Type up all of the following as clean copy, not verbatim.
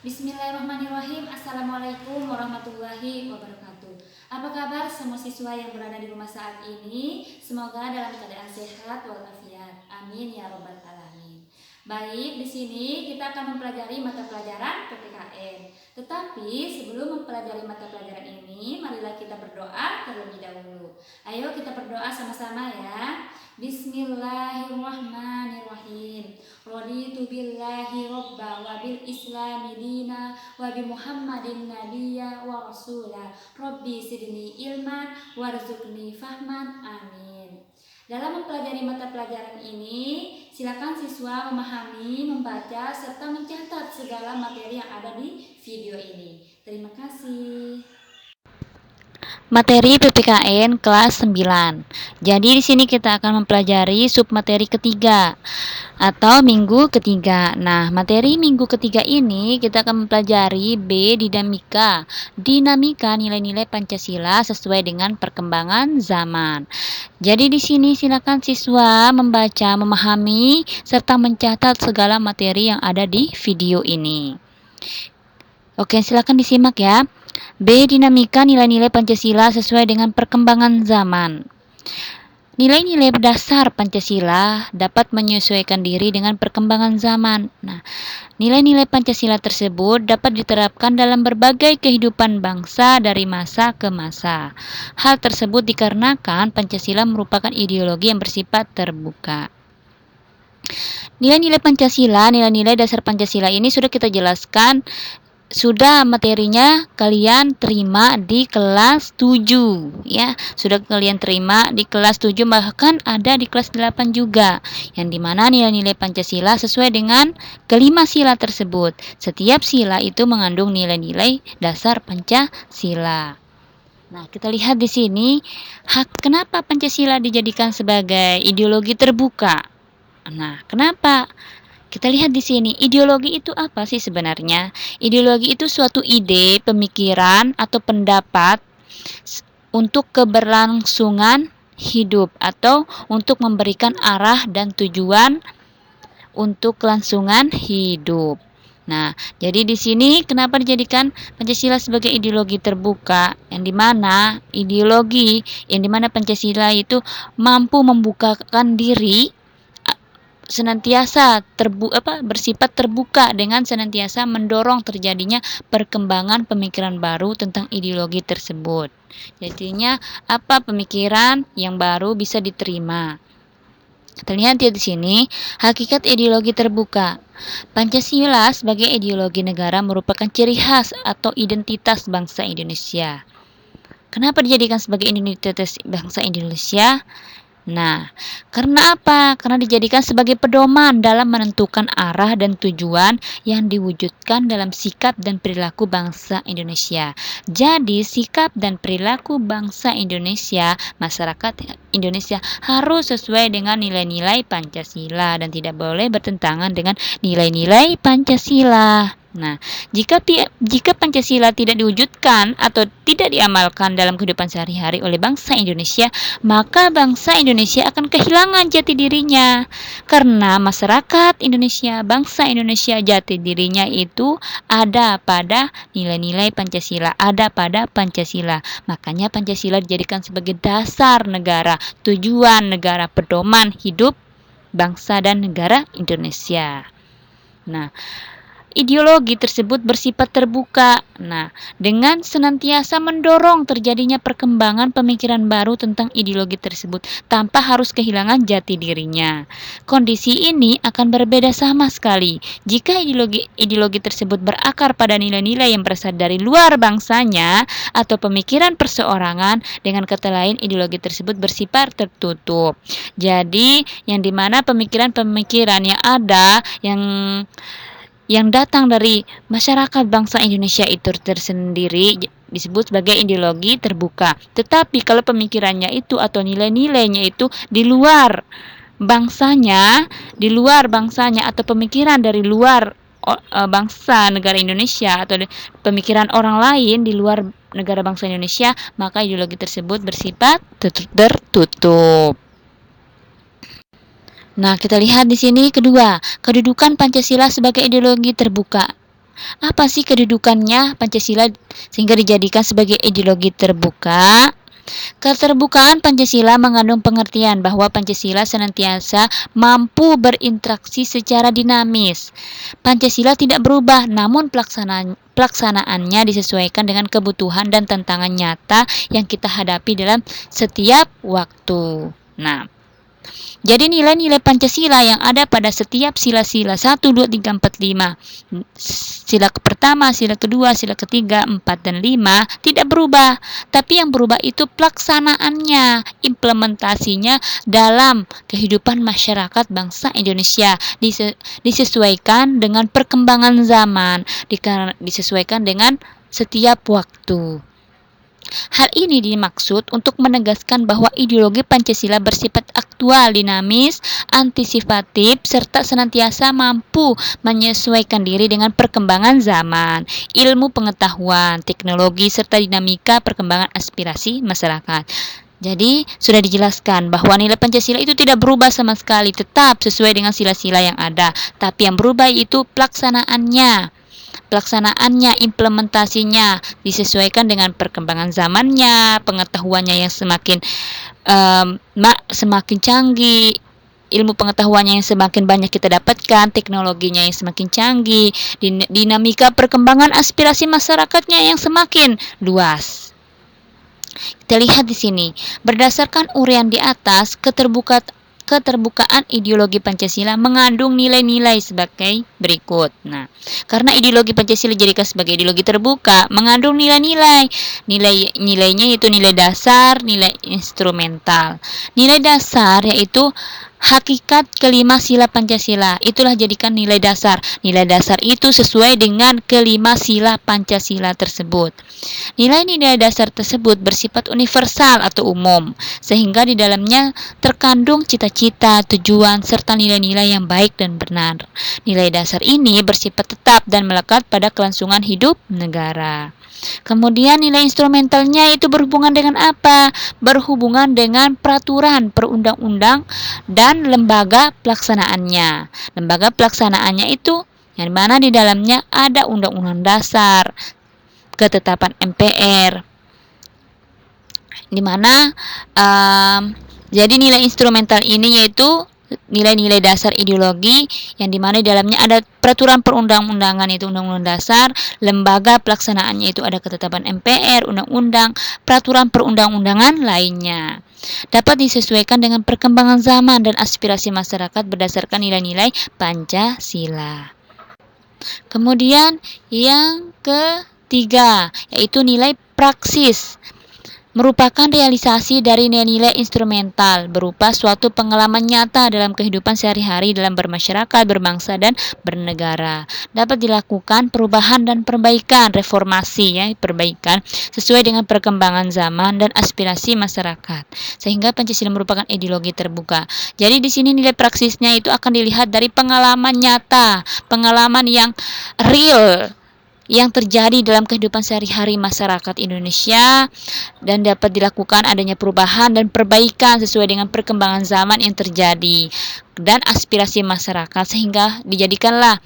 Bismillahirrahmanirrahim. Assalamualaikum warahmatullahi wabarakatuh. Apa kabar semua siswa yang berada di rumah saat ini? Semoga dalam keadaan sehat walafiat. Amin ya robbal alamin. Baik, di sini kita akan mempelajari mata pelajaran PPKN. Tetapi sebelum mempelajari mata pelajaran ini, marilah kita berdoa terlebih dahulu. Ayo kita berdoa sama-sama ya. Bismillahirrahmanirrahim. Raditu billahi robba wa bil islami dina wa bi muhammadin nabiyya wa rasula. Rabbi sidni ilman warzuqni fahman. Amin. Dalam mempelajari mata pelajaran ini, silakan siswa memahami, membaca, serta mencatat segala materi yang ada di video ini. Terima kasih. Materi PPKN kelas 9. Jadi di sini kita akan mempelajari submateri ketiga atau minggu ketiga. Nah, materi minggu ketiga ini kita akan mempelajari B dinamika. Dinamika nilai-nilai Pancasila sesuai dengan perkembangan zaman. Jadi di sini silakan siswa membaca, memahami serta mencatat segala materi yang ada di video ini. Oke, silakan disimak ya. B. Dinamika nilai-nilai Pancasila sesuai dengan perkembangan zaman. Nilai-nilai dasar Pancasila dapat menyesuaikan diri dengan perkembangan zaman. Nah, nilai-nilai Pancasila tersebut dapat diterapkan dalam berbagai kehidupan bangsa dari masa ke masa. Hal tersebut dikarenakan Pancasila merupakan ideologi yang bersifat terbuka. Nilai-nilai Pancasila, nilai-nilai dasar Pancasila ini sudah kita jelaskan, sudah materinya kalian terima di kelas 7 ya. Sudah kalian terima di kelas 7, bahkan ada di kelas 8 juga, yang dimana nilai-nilai Pancasila sesuai dengan kelima sila tersebut. Setiap sila itu mengandung nilai-nilai dasar Pancasila. Nah, kita lihat di sini, kenapa Pancasila dijadikan sebagai ideologi terbuka? Nah, kenapa? Kita lihat di sini, ideologi itu apa sih sebenarnya? Ideologi itu suatu ide, pemikiran, atau pendapat untuk keberlangsungan hidup atau untuk memberikan arah dan tujuan untuk kelangsungan hidup. Nah, jadi di sini kenapa dijadikan Pancasila sebagai ideologi terbuka, yang dimana Pancasila itu mampu membukakan diri, senantiasa bersifat terbuka dengan senantiasa mendorong terjadinya perkembangan pemikiran baru tentang ideologi tersebut. Jadinya apa pemikiran yang baru bisa diterima. Kita lihat di sini, hakikat ideologi terbuka. Pancasila sebagai ideologi negara merupakan ciri khas atau identitas bangsa Indonesia. Kenapa dijadikan sebagai identitas bangsa Indonesia? Nah, karena apa? Karena dijadikan sebagai pedoman dalam menentukan arah dan tujuan yang diwujudkan dalam sikap dan perilaku bangsa Indonesia. Jadi, sikap dan perilaku bangsa Indonesia, masyarakat Indonesia harus sesuai dengan nilai-nilai Pancasila dan tidak boleh bertentangan dengan nilai-nilai Pancasila. Nah, jika Pancasila tidak diwujudkan atau tidak diamalkan dalam kehidupan sehari-hari oleh bangsa Indonesia, maka bangsa Indonesia akan kehilangan jati dirinya. Karena masyarakat Indonesia, bangsa Indonesia, jati dirinya itu ada pada nilai-nilai Pancasila, ada pada Pancasila. Makanya Pancasila dijadikan sebagai dasar negara, tujuan negara, pedoman hidup bangsa dan negara Indonesia. Nah, ideologi tersebut bersifat terbuka. Nah, dengan senantiasa mendorong terjadinya perkembangan pemikiran baru tentang ideologi tersebut tanpa harus kehilangan jati dirinya. Kondisi ini akan berbeda sama sekali jika ideologi tersebut berakar pada nilai-nilai yang berasal dari luar bangsanya atau pemikiran perseorangan. Dengan kata lain, ideologi tersebut bersifat tertutup. Jadi, yang dimana pemikiran-pemikiran yang ada yang datang dari masyarakat bangsa Indonesia itu tersendiri disebut sebagai ideologi terbuka. Tetapi kalau pemikirannya itu atau nilai-nilainya itu di luar bangsanya atau pemikiran dari luar bangsa negara Indonesia atau pemikiran orang lain di luar negara bangsa Indonesia, maka ideologi tersebut bersifat tertutup. Nah, kita lihat di sini kedua, kedudukan Pancasila sebagai ideologi terbuka. Apa sih kedudukannya Pancasila sehingga dijadikan sebagai ideologi terbuka? Keterbukaan Pancasila mengandung pengertian bahwa Pancasila senantiasa mampu berinteraksi secara dinamis. Pancasila tidak berubah, namun pelaksanaannya disesuaikan dengan kebutuhan dan tantangan nyata yang kita hadapi dalam setiap waktu. Nah, jadi nilai-nilai Pancasila yang ada pada setiap sila-sila 1, 2, 3, 4, 5. Sila pertama, sila kedua, sila ketiga, 4, dan 5 tidak berubah. Tapi yang berubah itu pelaksanaannya, implementasinya dalam kehidupan masyarakat bangsa Indonesia. Disesuaikan dengan perkembangan zaman, disesuaikan dengan setiap waktu. Hal ini dimaksud untuk menegaskan bahwa ideologi Pancasila bersifat aktual, dinamis, antisipatif, serta senantiasa mampu menyesuaikan diri dengan perkembangan zaman, ilmu pengetahuan, teknologi, serta dinamika perkembangan aspirasi masyarakat. Jadi, sudah dijelaskan bahwa nilai Pancasila itu tidak berubah sama sekali, tetap sesuai dengan sila-sila yang ada. Tapi yang berubah itu pelaksanaannya, implementasinya disesuaikan dengan perkembangan zamannya, pengetahuannya yang semakin canggih, ilmu pengetahuannya yang semakin banyak kita dapatkan, teknologinya yang semakin canggih, dinamika perkembangan aspirasi masyarakatnya yang semakin luas. Kita lihat di sini, berdasarkan uraian di atas, keterbukaan ideologi Pancasila mengandung nilai-nilai sebagai berikut. Nah, karena ideologi Pancasila dijadikan sebagai ideologi terbuka, mengandung nilai-nilai. Nilainya yaitu nilai dasar, nilai instrumental. Nilai dasar yaitu hakikat kelima sila Pancasila. Itulah jadikan nilai dasar. Nilai dasar itu sesuai dengan kelima sila Pancasila tersebut. Nilai-nilai dasar tersebut bersifat universal atau umum, sehingga di dalamnya terkandung cita-cita, tujuan, serta nilai-nilai yang baik dan benar. Nilai dasar ini bersifat tetap dan melekat pada kelangsungan hidup negara. Kemudian nilai instrumentalnya itu berhubungan dengan apa? Berhubungan dengan peraturan perundang-undang dan lembaga pelaksanaannya. Lembaga pelaksanaannya itu yang mana di dalamnya ada undang-undang dasar, ketetapan MPR, di mana jadi nilai instrumental ini yaitu nilai-nilai dasar ideologi yang dimana di dalamnya ada peraturan perundang-undangan itu undang-undang dasar, lembaga pelaksanaannya itu ada ketetapan MPR, undang-undang, peraturan perundang-undangan lainnya. Dapat disesuaikan dengan perkembangan zaman dan aspirasi masyarakat berdasarkan nilai-nilai Pancasila. Kemudian yang ketiga yaitu nilai praksis, merupakan realisasi dari nilai-nilai instrumental berupa suatu pengalaman nyata dalam kehidupan sehari-hari dalam bermasyarakat, berbangsa, dan bernegara. Dapat dilakukan perubahan dan perbaikan, reformasi perbaikan sesuai dengan perkembangan zaman dan aspirasi masyarakat. Sehingga Pancasila merupakan ideologi terbuka. Jadi di sini nilai praksisnya itu akan dilihat dari pengalaman nyata, pengalaman yang real yang terjadi dalam kehidupan sehari-hari masyarakat Indonesia, dan dapat dilakukan adanya perubahan dan perbaikan sesuai dengan perkembangan zaman yang terjadi dan aspirasi masyarakat sehingga dijadikanlah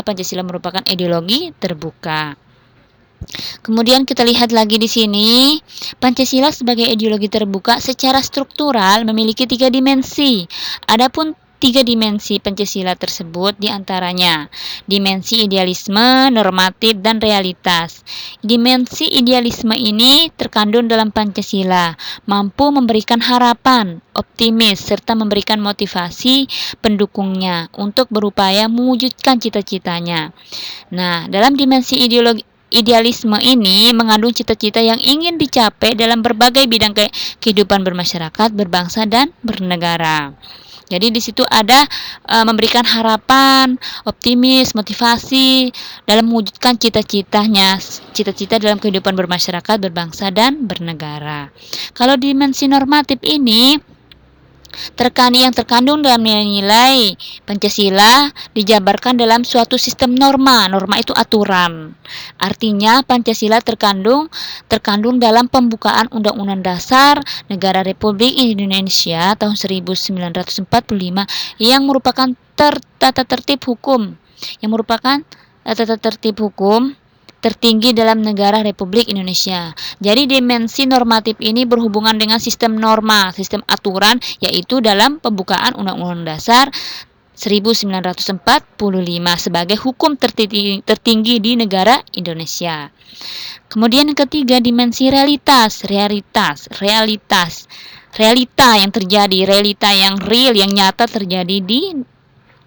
Pancasila merupakan ideologi terbuka. Kemudian kita lihat lagi di sini, Pancasila sebagai ideologi terbuka secara struktural memiliki 3 dimensi. Adapun 3 dimensi Pancasila tersebut diantaranya dimensi idealisme, normatif, dan realitas. Dimensi idealisme ini terkandung dalam Pancasila, mampu memberikan harapan, optimis, serta memberikan motivasi pendukungnya untuk berupaya mewujudkan cita-citanya. Nah, dalam dimensi idealisme ini mengandung cita-cita yang ingin dicapai dalam berbagai bidang kehidupan bermasyarakat, berbangsa, dan bernegara. Jadi di situ ada memberikan harapan, optimis, motivasi dalam mewujudkan cita-cita dalam kehidupan bermasyarakat, berbangsa, dan bernegara. Kalau dimensi normatif ini Yang terkandung dalam nilai-nilai Pancasila dijabarkan dalam suatu sistem norma. Norma itu aturan. Artinya Pancasila terkandung dalam pembukaan Undang-Undang Dasar Negara Republik Indonesia tahun 1945 yang merupakan tata tertib hukum tertinggi dalam negara Republik Indonesia. Jadi dimensi normatif ini berhubungan dengan sistem norma, sistem aturan, yaitu dalam pembukaan Undang-Undang Dasar 1945 sebagai hukum tertinggi di negara Indonesia. Kemudian yang ketiga, dimensi realita yang terjadi, realita yang real, yang nyata terjadi di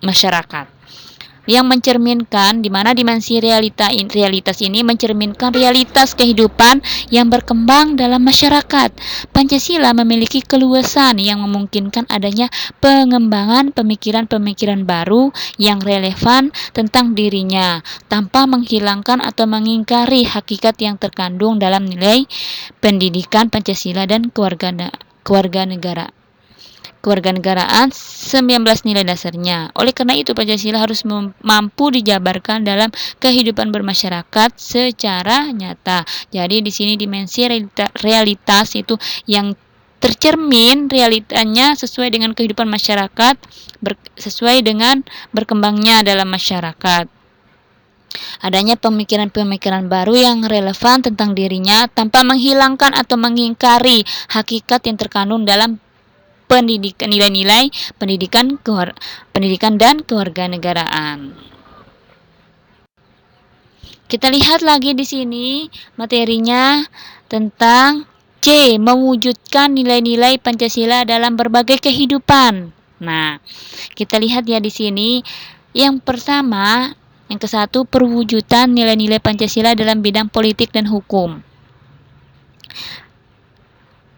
masyarakat, yang mencerminkan di mana dimensi realitas ini mencerminkan realitas kehidupan yang berkembang dalam masyarakat. Pancasila memiliki keluasan yang memungkinkan adanya pengembangan pemikiran-pemikiran baru yang relevan tentang dirinya tanpa menghilangkan atau mengingkari hakikat yang terkandung dalam nilai pendidikan Pancasila dan kewarganegaraan 19 nilai dasarnya. Oleh karena itu Pancasila harus mampu dijabarkan dalam kehidupan bermasyarakat secara nyata. Jadi di sini dimensi realitas itu yang tercermin realitanya sesuai dengan kehidupan masyarakat, sesuai dengan berkembangnya dalam masyarakat. Adanya pemikiran-pemikiran baru yang relevan tentang dirinya tanpa menghilangkan atau mengingkari hakikat yang terkandung dalam nilai-nilai pendidikan dan kewarganegaraan. Kita lihat lagi di sini materinya tentang C, mewujudkan nilai-nilai Pancasila dalam berbagai kehidupan. Nah, kita lihat ya di sini. Yang pertama, yang ke-1, perwujudan nilai-nilai Pancasila dalam bidang politik dan hukum.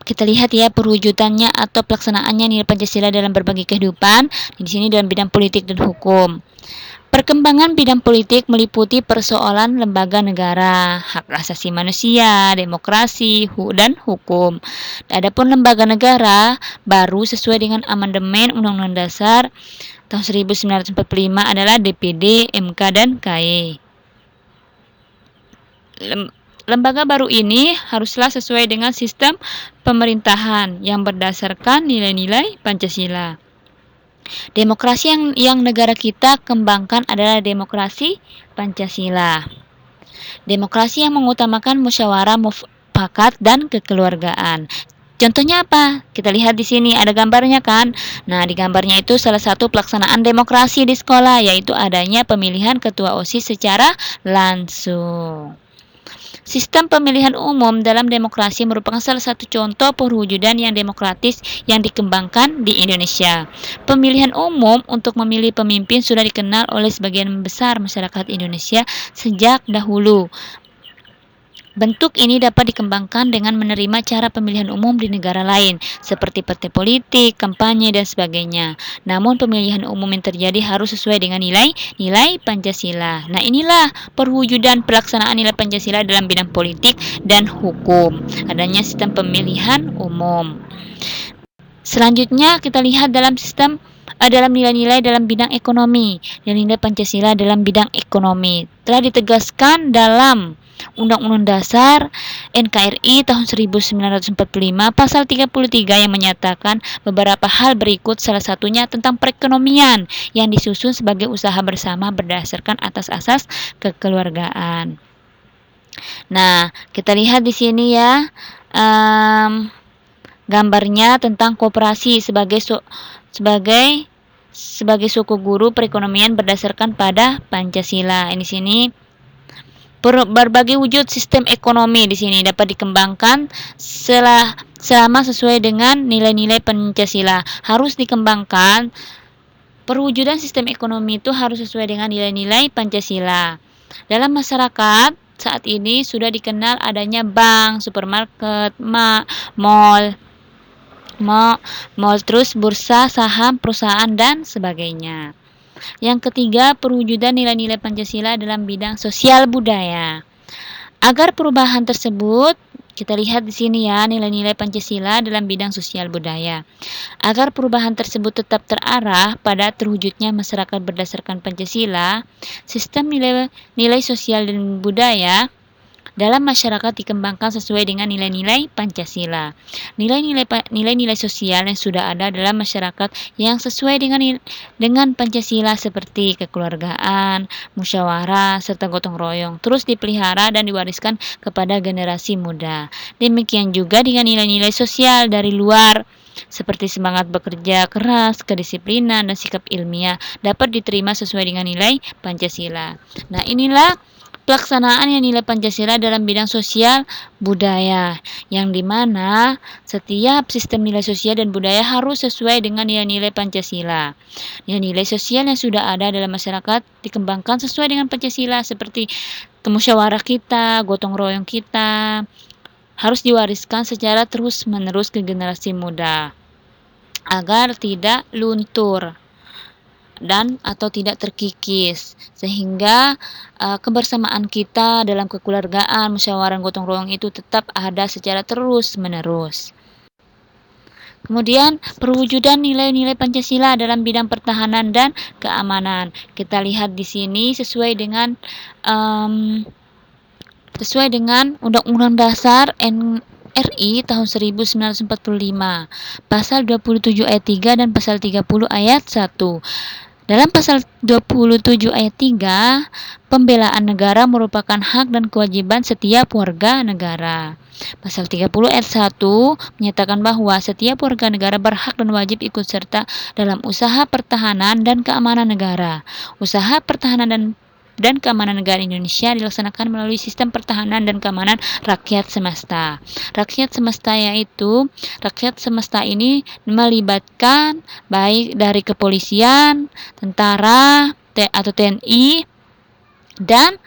Kita lihat ya perwujudannya atau pelaksanaannya nilai Pancasila dalam berbagai kehidupan, di sini dalam bidang politik dan hukum. Perkembangan bidang politik meliputi persoalan lembaga negara, hak asasi manusia, demokrasi, dan hukum. Adapun lembaga negara baru sesuai dengan amandemen Undang-Undang Dasar tahun 1945 adalah DPD, MK, dan KY. Lembaga baru ini haruslah sesuai dengan sistem pemerintahan yang berdasarkan nilai-nilai Pancasila. Demokrasi yang negara kita kembangkan adalah demokrasi Pancasila. Demokrasi yang mengutamakan musyawarah mufakat dan kekeluargaan. Contohnya apa? Kita lihat di sini ada gambarnya kan. Nah, di gambarnya itu salah satu pelaksanaan demokrasi di sekolah, yaitu adanya pemilihan ketua OSIS secara langsung. Sistem pemilihan umum dalam demokrasi merupakan salah satu contoh perwujudan yang demokratis yang dikembangkan di Indonesia. Pemilihan umum untuk memilih pemimpin sudah dikenal oleh sebagian besar masyarakat Indonesia sejak dahulu. Bentuk ini dapat dikembangkan dengan menerima cara pemilihan umum di negara lain, seperti partai politik, kampanye, dan sebagainya. Namun pemilihan umum yang terjadi harus sesuai dengan nilai Pancasila. Nah, inilah perwujudan pelaksanaan nilai Pancasila dalam bidang politik dan hukum. Adanya sistem pemilihan umum. Selanjutnya kita lihat dalam nilai-nilai dalam bidang ekonomi. Nilai-nilai Pancasila dalam bidang ekonomi telah ditegaskan dalam Undang-Undang Dasar NKRI tahun 1945 pasal 33 yang menyatakan beberapa hal berikut, salah satunya tentang perekonomian yang disusun sebagai usaha bersama berdasarkan atas asas kekeluargaan. Nah, kita lihat di sini ya gambarnya tentang koperasi sebagai suku guru perekonomian berdasarkan pada Pancasila. Ini sini berbagai wujud sistem ekonomi di sini dapat dikembangkan selama sesuai dengan nilai-nilai Pancasila. Harus dikembangkan. Perwujudan sistem ekonomi itu harus sesuai dengan nilai-nilai Pancasila. Dalam masyarakat saat ini sudah dikenal adanya bank, supermarket, mall, terus bursa saham, perusahaan, dan sebagainya. Yang ketiga, perwujudan nilai-nilai Pancasila dalam bidang sosial budaya. Agar perubahan tersebut Kita lihat di sini ya nilai-nilai Pancasila dalam bidang sosial budaya. Agar perubahan tersebut tetap terarah pada terwujudnya masyarakat berdasarkan Pancasila, sistem nilai sosial dan budaya dalam masyarakat dikembangkan sesuai dengan nilai-nilai Pancasila. Nilai-nilai sosial yang sudah ada dalam masyarakat yang sesuai dengan Pancasila seperti kekeluargaan, musyawarah, serta gotong royong terus dipelihara dan diwariskan kepada generasi muda. Demikian juga dengan nilai-nilai sosial dari luar seperti semangat bekerja keras, kedisiplinan, dan sikap ilmiah dapat diterima sesuai dengan nilai Pancasila. Nah, inilah pelaksanaan nilai Pancasila dalam bidang sosial budaya, yang dimana setiap sistem nilai sosial dan budaya harus sesuai dengan nilai-nilai Pancasila. Nilai-nilai sosial yang sudah ada dalam masyarakat dikembangkan sesuai dengan Pancasila seperti musyawarah kita, gotong royong kita, harus diwariskan secara terus-menerus ke generasi muda agar tidak luntur dan atau tidak terkikis, sehingga kebersamaan kita dalam kekeluargaan, musyawarah, gotong royong itu tetap ada secara terus-menerus. Kemudian perwujudan nilai-nilai Pancasila dalam bidang pertahanan dan keamanan. Kita lihat di sini sesuai dengan Undang-Undang Dasar RI tahun 1945, pasal 27 ayat 3 dan pasal 30 ayat 1. Dalam pasal 27 ayat 3, pembelaan negara merupakan hak dan kewajiban setiap warga negara. Pasal 30 ayat 1 menyatakan bahwa setiap warga negara berhak dan wajib ikut serta dalam usaha pertahanan dan keamanan negara. Usaha pertahanan dan keamanan negara Indonesia dilaksanakan melalui sistem pertahanan dan keamanan rakyat semesta. Rakyat semesta ini melibatkan baik dari kepolisian, tentara atau TNI, dan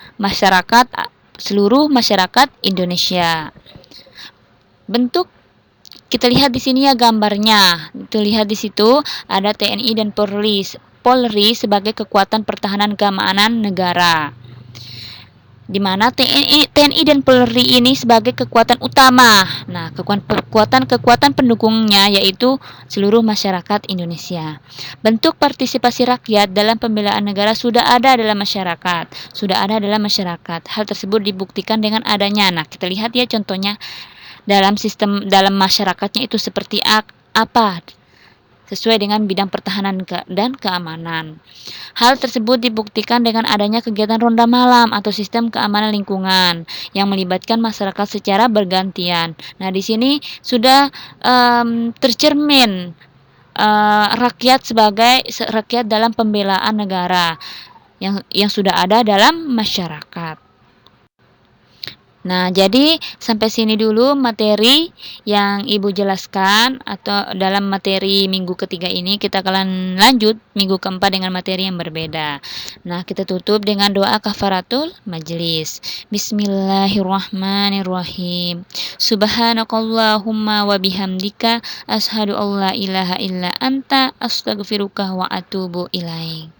seluruh masyarakat Indonesia. Bentuk kita lihat di sini ya gambarnya. Lihat di situ ada TNI dan Polri sebagai kekuatan pertahanan keamanan negara, di mana TNI dan Polri ini sebagai kekuatan utama. Nah, kekuatan pendukungnya yaitu seluruh masyarakat Indonesia. Bentuk partisipasi rakyat dalam pembelaan negara sudah ada dalam masyarakat. Hal tersebut dibuktikan dengan adanya. Nah, kita lihat ya contohnya dalam masyarakatnya itu seperti apa, sesuai dengan bidang pertahanan dan keamanan. Hal tersebut dibuktikan dengan adanya kegiatan ronda malam atau sistem keamanan lingkungan yang melibatkan masyarakat secara bergantian. Nah, di sini sudah tercermin rakyat sebagai rakyat dalam pembelaan negara yang sudah ada dalam masyarakat. Nah, jadi sampai sini dulu materi yang Ibu jelaskan, atau dalam materi minggu ketiga ini kita akan lanjut minggu keempat dengan materi yang berbeda. Nah, kita tutup dengan doa kafaratul majlis. Bismillahirrahmanirrahim. Subhanakallahumma wa bihamdika asyhadu an la ilaha illa anta astaghfiruka wa atubu ilaik.